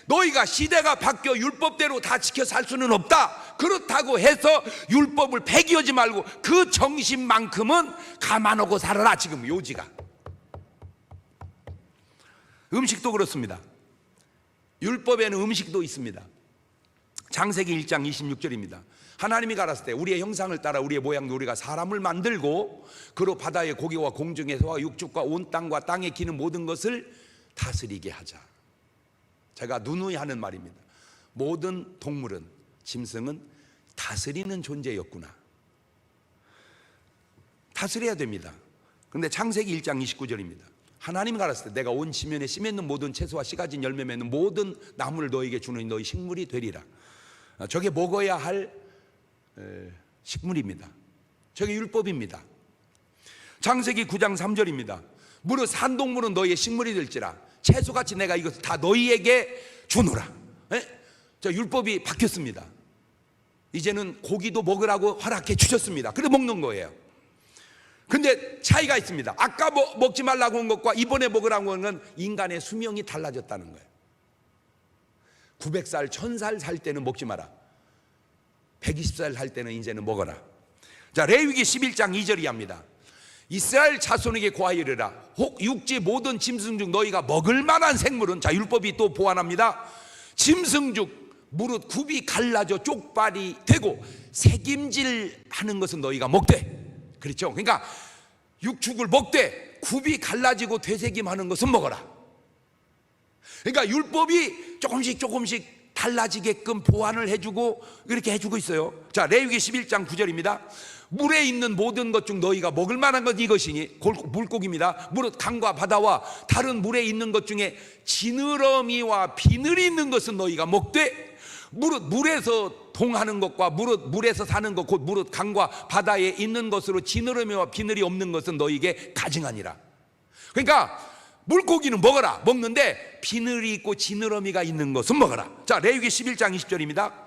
너희가 시대가 바뀌어 율법대로 다 지켜 살 수는 없다. 그렇다고 해서 율법을 폐기하지 말고 그 정신만큼은 감안하고 살아라. 지금 요지가. 음식도 그렇습니다. 율법에는 음식도 있습니다. 창세기 1장 26절입니다. 하나님이 가라사대 우리의 형상을 따라 우리의 모양대로 우리가 사람을 만들고 그로 바다의 고기와 공중의 소와 육축과 온 땅과 땅에 기는 모든 것을 다스리게 하자. 제가 누누이 하는 말입니다. 모든 동물은, 짐승은 다스리는 존재였구나. 다스려야 됩니다. 그런데 창세기 1장 29절입니다. 하나님이 가라사대 내가 온 지면에 씨 맺는 모든 채소와 씨 가진 열매 맺는 모든 나무를 너에게 주는 너희 식물이 되리라. 저게 먹어야 할 식물입니다. 저게 율법입니다. 창세기 9장 3절입니다. 무릇 산동물은 너희의 식물이 될지라 채소같이 내가 이것을 다 너희에게 주노라. 저 율법이 바뀌었습니다. 이제는 고기도 먹으라고 허락해 주셨습니다. 그래 먹는 거예요. 근데 차이가 있습니다. 아까 먹지 말라고 한 것과 이번에 먹으라고 한 건 인간의 수명이 달라졌다는 거예요. 900살, 1000살 살 때는 먹지 마라. 120살 할 때는 이제는 먹어라. 자, 레위기 11장 2절이 합니다. 이스라엘 자손에게 고하여 이르라. 혹 육지 모든 짐승 중 너희가 먹을 만한 생물은, 자, 율법이 또 보완합니다. 짐승 중 무릇 굽이 갈라져 쪽발이 되고 새김질 하는 것은 너희가 먹되. 그렇죠. 그러니까 육축을 먹되 굽이 갈라지고 되새김하는 것은 먹어라. 그러니까 율법이 조금씩 달라지게끔 보완을 해주고 이렇게 해주고 있어요. 자, 레위기 11장 9절입니다. 물에 있는 모든 것 중 너희가 먹을 만한 것 이것이니 물고기입니다. 무릇 강과 바다와 다른 물에 있는 것 중에 지느러미와 비늘이 있는 것은 너희가 먹되 무릇 물에서 동하는 것과 무릇 물에서 사는 것 곧 무릇 강과 바다에 있는 것으로 지느러미와 비늘이 없는 것은 너희에게 가증하니라. 그러니까 물고기는 먹어라. 먹는데 비늘이 있고 지느러미가 있는 것은 먹어라. 자, 레위기 11장 20절입니다.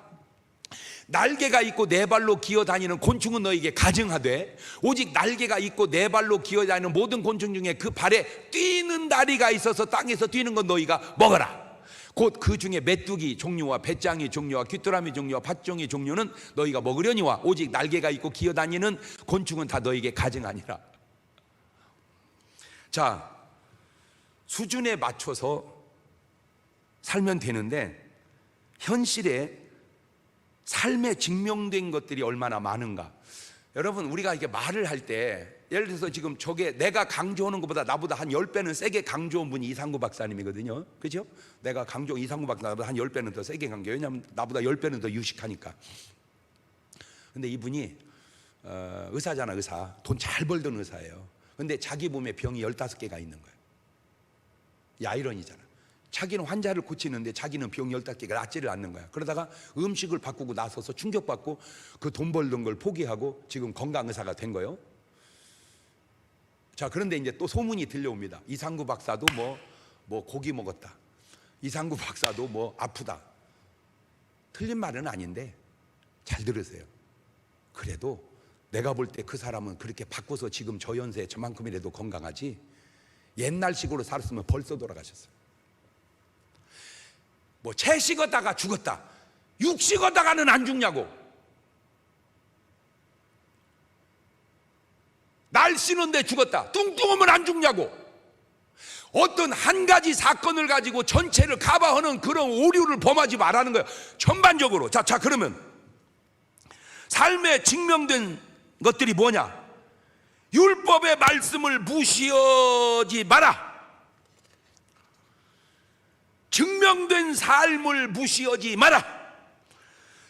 날개가 있고 네 발로 기어다니는 곤충은 너에게 가증하되 오직 날개가 있고 네 발로 기어다니는 모든 곤충 중에 그 발에 뛰는 다리가 있어서 땅에서 뛰는 건 너희가 먹어라. 곧 그 중에 메뚜기 종류와 배짱이 종류와 귀뚜라미 종류와 팥종이 종류는 너희가 먹으려니와 오직 날개가 있고 기어다니는 곤충은 다 너에게 가증하니라. 자, 수준에 맞춰서 살면 되는데 현실에 삶에 증명된 것들이 얼마나 많은가. 여러분, 우리가 이렇게 말을 할 때 예를 들어서 지금 저게 내가 강조하는 것보다 나보다 한 10배는 세게 강조한 분이 이상구 박사님이거든요. 그죠? 내가 이상구 박사보다 한 10배는 더 세게 강조. 왜냐하면 나보다 10배는 더 유식하니까. 근데 이분이 의사잖아, 의사. 돈 잘 벌던 의사예요. 근데 자기 몸에 병이 15개가 있는 거예요. 이 아이러니잖아. 자기는 환자를 고치는데 자기는 병 15개가 낫지를 않는 거야. 그러다가 음식을 바꾸고 나서서 충격받고 그 돈 벌던 걸 포기하고 지금 건강의사가 된 거예요. 자, 그런데 이제 또 소문이 들려옵니다. 이상구 박사도 뭐 고기 먹었다. 이상구 박사도 뭐 아프다. 틀린 말은 아닌데 잘 들으세요. 그래도 내가 볼 때 그 사람은 그렇게 바꿔서 지금 저 연세에 저만큼이라도 건강하지 옛날식으로 살았으면 벌써 돌아가셨어요. 뭐 채식하다가 죽었다, 육식하다가는 안 죽냐고. 날씬한데 죽었다, 뚱뚱하면 안 죽냐고. 어떤 한 가지 사건을 가지고 전체를 커버하는 그런 오류를 범하지 말라는 거예요. 전반적으로. 자, 그러면 삶에 증명된 것들이 뭐냐? 율법의 말씀을 무시하지 마라. 증명된 삶을 무시하지 마라.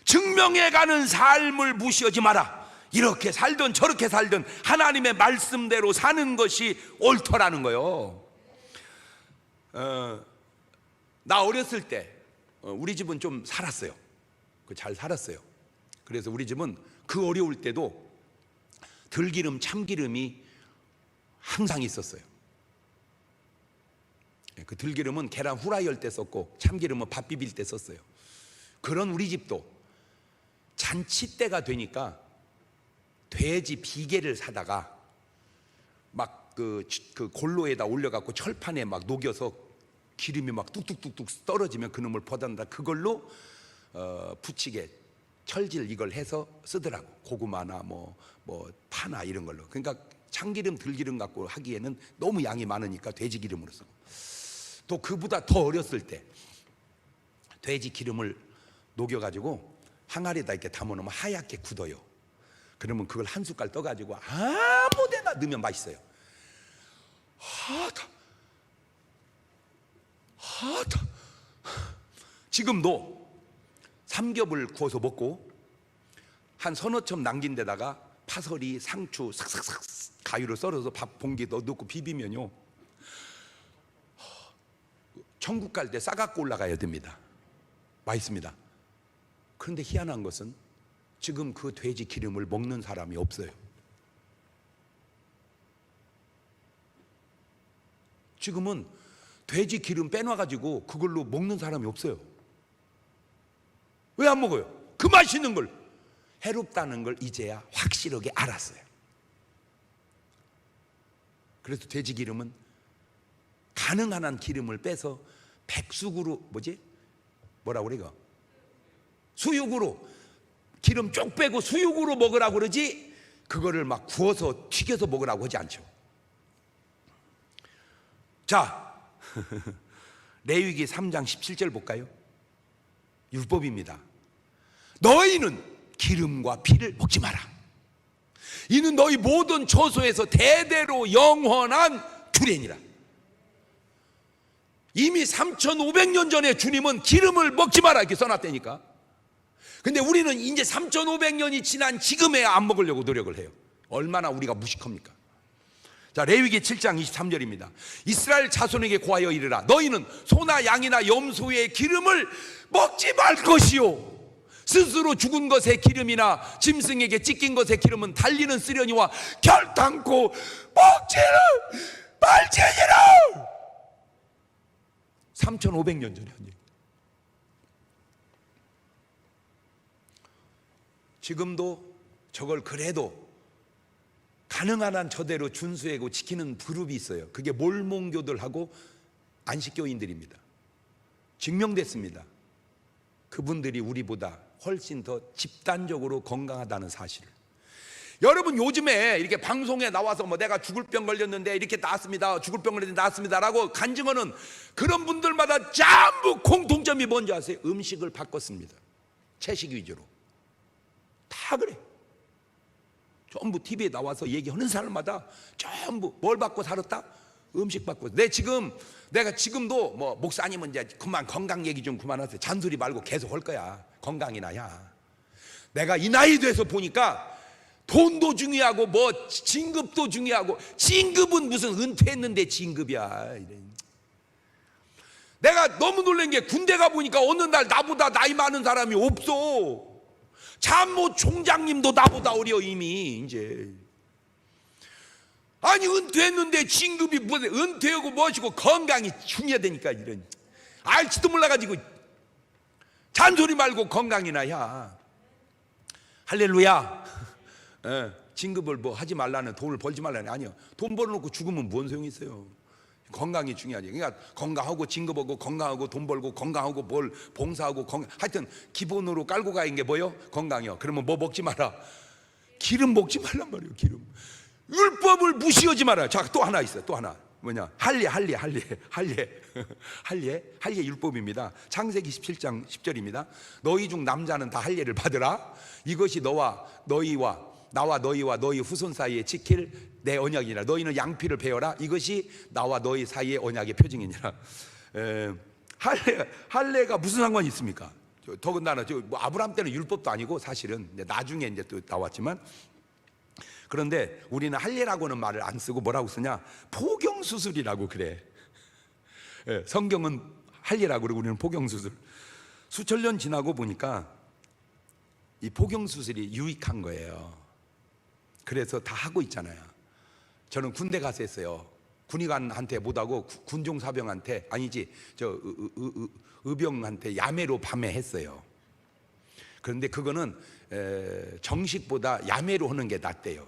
증명해가는 삶을 무시하지 마라. 이렇게 살든 저렇게 살든 하나님의 말씀대로 사는 것이 옳더라는 거예요. 나 어렸을 때 우리 집은 좀 살았어요. 잘 살았어요. 그래서 우리 집은 그 어려울 때도 들기름, 참기름이 항상 있었어요. 그 들기름은 계란 후라이 할 때 썼고 참기름은 밥 비빌 때 썼어요. 그런 우리 집도 잔치 때가 되니까 돼지 비계를 사다가 막 그 골로에다 올려갖고 철판에 막 녹여서 기름이 막 뚝뚝뚝뚝 떨어지면 그놈을 퍼단다. 그걸로 부치게 철질 이걸 해서 쓰더라고. 고구마나 뭐 파나 이런 걸로. 그러니까 참기름, 들기름 갖고 하기에는 너무 양이 많으니까 돼지 기름으로 쓰고. 또 그보다 더 어렸을 때 돼지 기름을 녹여가지고 항아리에다 이렇게 담아놓으면 하얗게 굳어요. 그러면 그걸 한 숟갈 떠가지고 아무데나 넣으면 맛있어요. 하다. 지금도 삼겹을 구워서 먹고 한 서너 첩 남긴 데다가 파설이, 상추 삭삭삭 가위로 썰어서 밥 봉기에 넣고 비비면요, 천국 갈 때 싸갖고 올라가야 됩니다. 맛있습니다. 그런데 희한한 것은 지금 그 돼지 기름을 먹는 사람이 없어요. 지금은 돼지 기름 빼놔가지고 그걸로 먹는 사람이 없어요. 왜 안 먹어요? 그 맛있는 걸. 해롭다는 걸 이제야 확실하게 알았어요. 그래서 돼지 기름은 가능한 한 기름을 빼서 백숙으로 뭐라고 그래 이거? 수육으로 기름 쪽 빼고 수육으로 먹으라고 그러지 그거를 막 구워서 튀겨서 먹으라고 하지 않죠. 자, 레위기 3장 17절 볼까요? 율법입니다. 너희는 기름과 피를 먹지 마라. 이는 너희 모든 처소에서 대대로 영원한 규례니라. 이미 3500년 전에 주님은 기름을 먹지 마라 이렇게 써놨다니까. 근데 우리는 이제 3,500년이 지난 지금에야 안 먹으려고 노력을 해요. 얼마나 우리가 무식합니까? 자, 레위기 7장 23절입니다. 이스라엘 자손에게 고하여 이르라. 너희는 소나 양이나 염소의 기름을 먹지 말 것이요, 스스로 죽은 것의 기름이나 짐승에게 찢긴 것의 기름은 달리는 쓰려니와 결단코 먹지를 말지니라. 3,500년 전에 한 얘기. 지금도 저걸 그래도 가능한 한 저대로 준수하고 지키는 그룹이 있어요. 그게 몰몬교들하고 안식교인들입니다. 증명됐습니다. 그분들이 우리보다 훨씬 더 집단적으로 건강하다는 사실을. 여러분, 요즘에 이렇게 방송에 나와서 뭐 내가 죽을 병 걸렸는데 이렇게 나았습니다, 죽을 병 걸렸는데 나았습니다 라고 간증하는 그런 분들마다 전부 공통점이 뭔지 아세요? 음식을 바꿨습니다. 채식 위주로. 다 그래. 전부 TV에 나와서 얘기하는 사람마다 전부 뭘 받고 살았다? 음식 받고. 내가 지금도 뭐 목사님은 이제 그만 건강 얘기 좀 그만하세요. 잔소리 말고 계속 할 거야. 건강이나 야. 내가 이 나이 돼서 보니까 돈도 중요하고 뭐 진급도 중요하고, 진급은 무슨 은퇴했는데 진급이야. 내가 너무 놀란 게 군대 가 보니까 어느 날 나보다 나이 많은 사람이 없어. 참모 총장님도 나보다 어려 이미 이제. 아니 은퇴했는데 진급이 뭐지? 은퇴하고 뭐시고 건강이 중요하다니까. 이런 알지도 몰라가지고 잔소리 말고 건강이나 야. 할렐루야. 진급을 뭐 하지 말라는, 돈을 벌지 말라는 아니요. 돈 벌어놓고 죽으면 뭔 소용이 있어요. 건강이 중요하지. 그러니까 건강하고 진급하고 건강하고 돈 벌고 건강하고 뭘 봉사하고 하여튼 기본으로 깔고 가는 게 뭐요? 건강이요. 그러면 뭐 먹지 마라? 기름 먹지 말란 말이에요. 기름. 율법을 무시하지 마라. 자, 또 하나 있어요. 또 하나. 뭐냐? 할례 율법입니다. 창세기 17장 10절입니다. 너희 중 남자는 다 할례를 받으라. 이것이 나와 너희와 너희 후손 사이에 지킬 내 언약이니라. 너희는 양피를 베어라. 이것이 나와 너희 사이의 언약의 표징이니라. 할례가 무슨 상관이 있습니까? 더군다나 뭐 아브라함 때는 율법도 아니고 사실은 나중에 이제 또 나왔지만, 그런데 우리는 할례라고는 말을 안 쓰고 뭐라고 쓰냐? 포경수술이라고 그래. 성경은 할례라고 그러고 우리는 포경수술. 수천 년 지나고 보니까 이 포경수술이 유익한 거예요. 그래서 다 하고 있잖아요. 저는 군대 가서 했어요. 군의관한테 못하고 군종사병한테, 아니지 의병한테 야매로 밤에 했어요. 그런데 그거는 정식보다 야매로 하는 게 낫대요.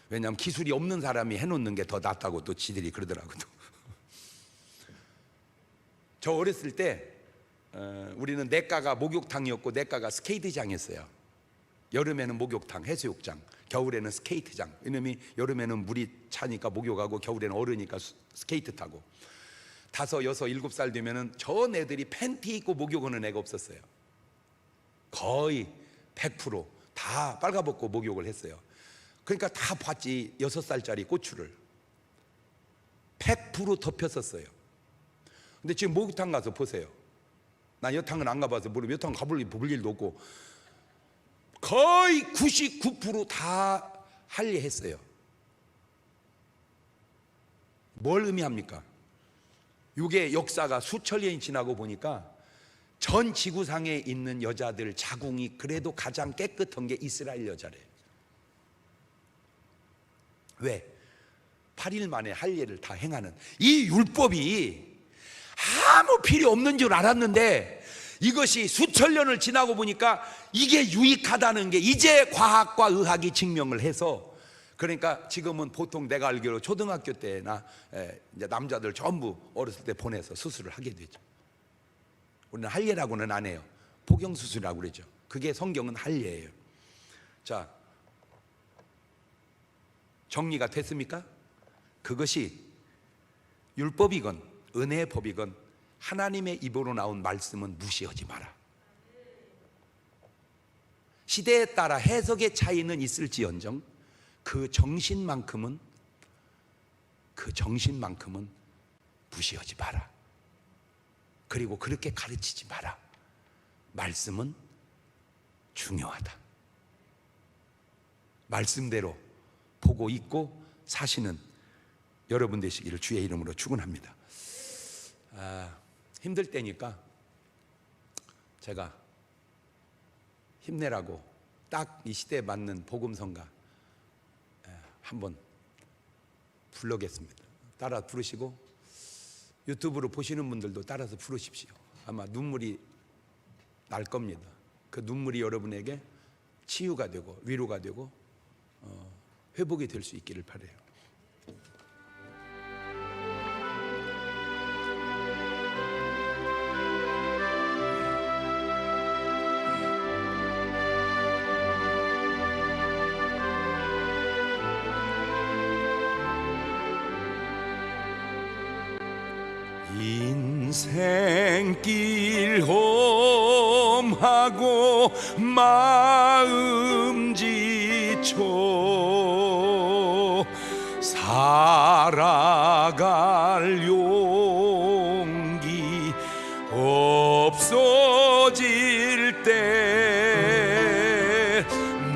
왜냐하면 기술이 없는 사람이 해놓는 게 더 낫다고 또 지들이 그러더라고요. 저 어렸을 때 우리는 내과가 목욕탕이었고 내과가 스케이트장이었어요. 여름에는 목욕탕, 해수욕장, 겨울에는 스케이트장. 왜냐면 여름에는 물이 차니까 목욕하고 겨울에는 얼으니까 스케이트 타고. 5, 6, 7살 되면은 저 애들이 팬티 입고 목욕하는 애가 없었어요. 거의 100% 다 빨가벗고 목욕을 했어요. 그러니까 다 봤지. 6살짜리 고추를 100% 덮였었어요. 근데 지금 목욕탕 가서 보세요. 난 여탕은 안 가봐서 모르고 여탕 가볼 일도 없고 거의 99% 다 할례했어요. 뭘 의미합니까? 이게 역사가 수천 년이 지나고 보니까 전 지구상에 있는 여자들 자궁이 그래도 가장 깨끗한 게 이스라엘 여자래요. 왜? 8일 만에 할례를 다 행하는 이 율법이 아무 필요 없는 줄 알았는데, 이것이 수천 년을 지나고 보니까 이게 유익하다는 게 이제 과학과 의학이 증명을 해서, 그러니까 지금은 보통 내가 알기로 초등학교 때나 이제 남자들 전부 어렸을 때 보내서 수술을 하게 되죠. 우리는 할례라고는 안 해요. 포경수술이라고 그러죠. 그게 성경은 할례예요. 자, 정리가 됐습니까? 그것이 율법이건 은혜의 법이건 하나님의 입으로 나온 말씀은 무시하지 마라. 시대에 따라 해석의 차이는 있을지언정 그 정신만큼은 무시하지 마라. 그리고 그렇게 가르치지 마라. 말씀은 중요하다. 말씀대로 보고 있고 사시는 여러분 되시기를 주의 이름으로 축원합니다. 힘들 때니까 제가 힘내라고 딱 이 시대에 맞는 복음성가 한번 부르겠습니다. 따라 부르시고 유튜브로 보시는 분들도 따라서 부르십시오. 아마 눈물이 날 겁니다. 그 눈물이 여러분에게 치유가 되고 위로가 되고 회복이 될 수 있기를 바라요. 인생길 험하고 마음 지쳐 살아갈 용기 없어질 때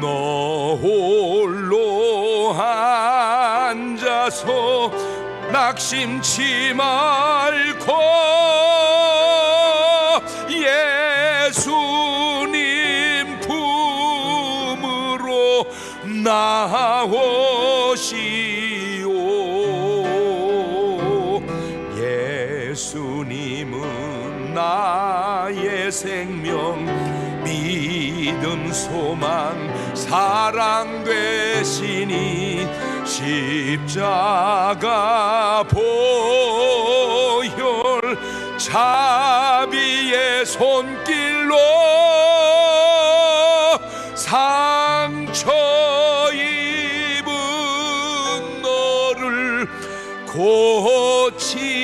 너 홀로 앉아서 낙심치 말고 예수님 품으로 나오시오. 예수님은 나의 생명, 믿음, 소망, 사랑 되시니 십자가 보혈 자비의 손길로 상처 입은 너를 고치시리.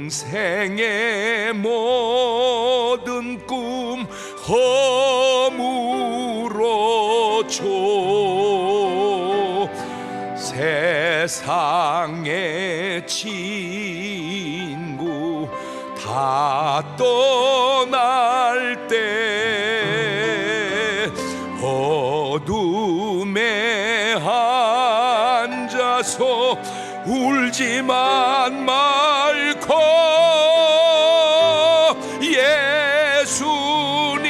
평생의 모든 꿈 허물어줘 세상의 친구 다 떠날 때 어둠에 앉아서 울지만 말고 예수님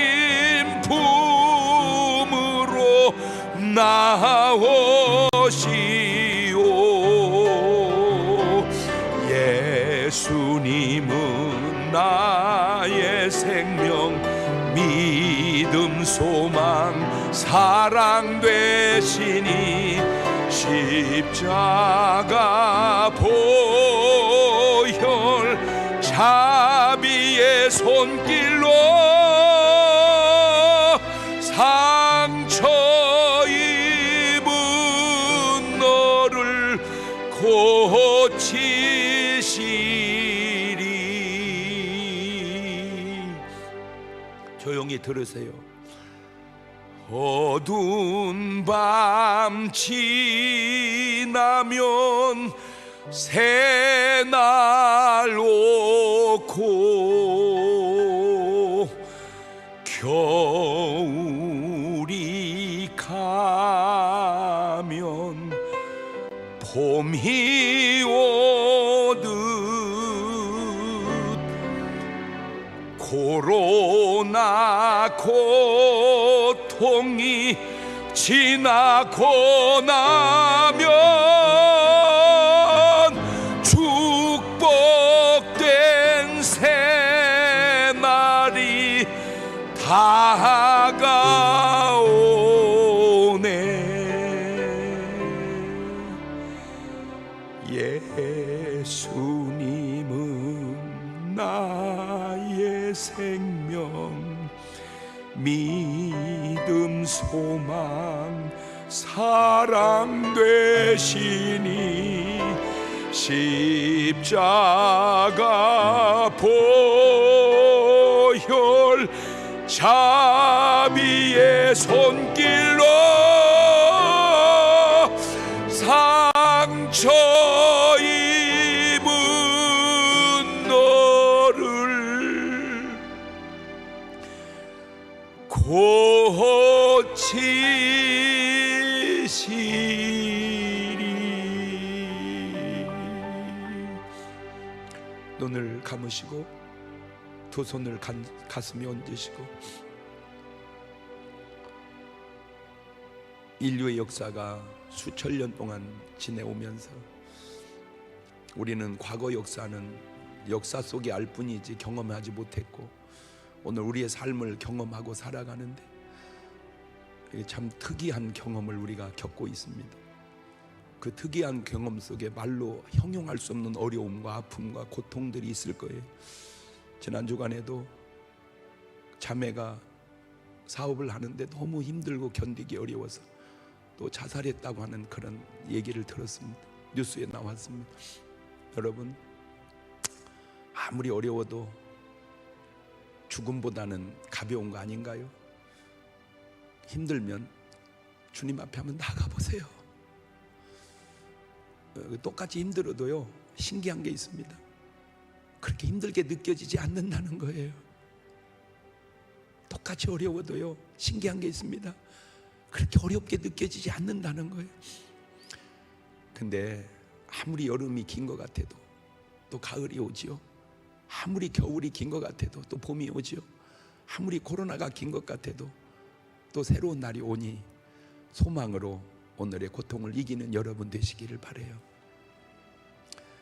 품으로 나오시오. 예수님은 나의 생명, 믿음, 소망, 사랑 되시니 십자가 보혈 자비의 손길로 상처 입은 너를 고치시리. 조용히 들으세요. 어두운 밤 지나면 새날 오고 겨울이 가면 봄이 오듯 코로나 고통이 지나고 나면 축복된 새날이 다가오네. 예수님은 나의 생명, 믿음, 소망, 사랑 되시니 십자가 보혈 자비의 손길로 상처 입은 너 고치시리. 눈을 감으시고 두 손을 가슴에 얹으시고, 인류의 역사가 수천 년 동안 지내오면서 우리는 과거 역사는 역사 속에 알 뿐이지 경험하지 못했고, 오늘 우리의 삶을 경험하고 살아가는데 참 특이한 경험을 우리가 겪고 있습니다. 그 특이한 경험 속에 말로 형용할 수 없는 어려움과 아픔과 고통들이 있을 거예요. 지난 주간에도 자매가 사업을 하는데 너무 힘들고 견디기 어려워서 또 자살했다고 하는 그런 얘기를 들었습니다. 뉴스에 나왔습니다. 여러분, 아무리 어려워도 죽음보다는 가벼운 거 아닌가요? 힘들면 주님 앞에 한번 나가보세요. 똑같이 힘들어도요, 신기한 게 있습니다. 그렇게 힘들게 느껴지지 않는다는 거예요. 똑같이 어려워도요, 신기한 게 있습니다. 그렇게 어렵게 느껴지지 않는다는 거예요. 근데 아무리 여름이 긴 것 같아도 또 가을이 오지요. 아무리 겨울이 긴 것 같아도 또 봄이 오지요. 아무리 코로나가 긴 것 같아도 또 새로운 날이 오니 소망으로 오늘의 고통을 이기는 여러분 되시기를 바라요.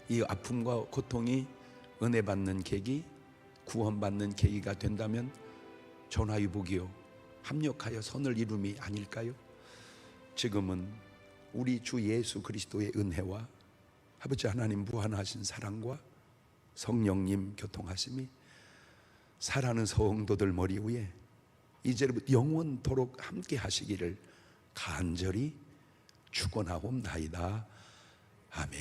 이 아픔과 고통이 은혜 받는 계기, 구원받는 계기가 된다면 전화위복이요, 합력하여 선을 이룸이 아닐까요? 지금은 우리 주 예수 그리스도의 은혜와 아버지 하나님 무한하신 사랑과 성령님 교통하심이 사랑하는 성도들 머리 위에 이제부터 영원토록 함께 하시기를 간절히 축원하옵나이다. 아멘.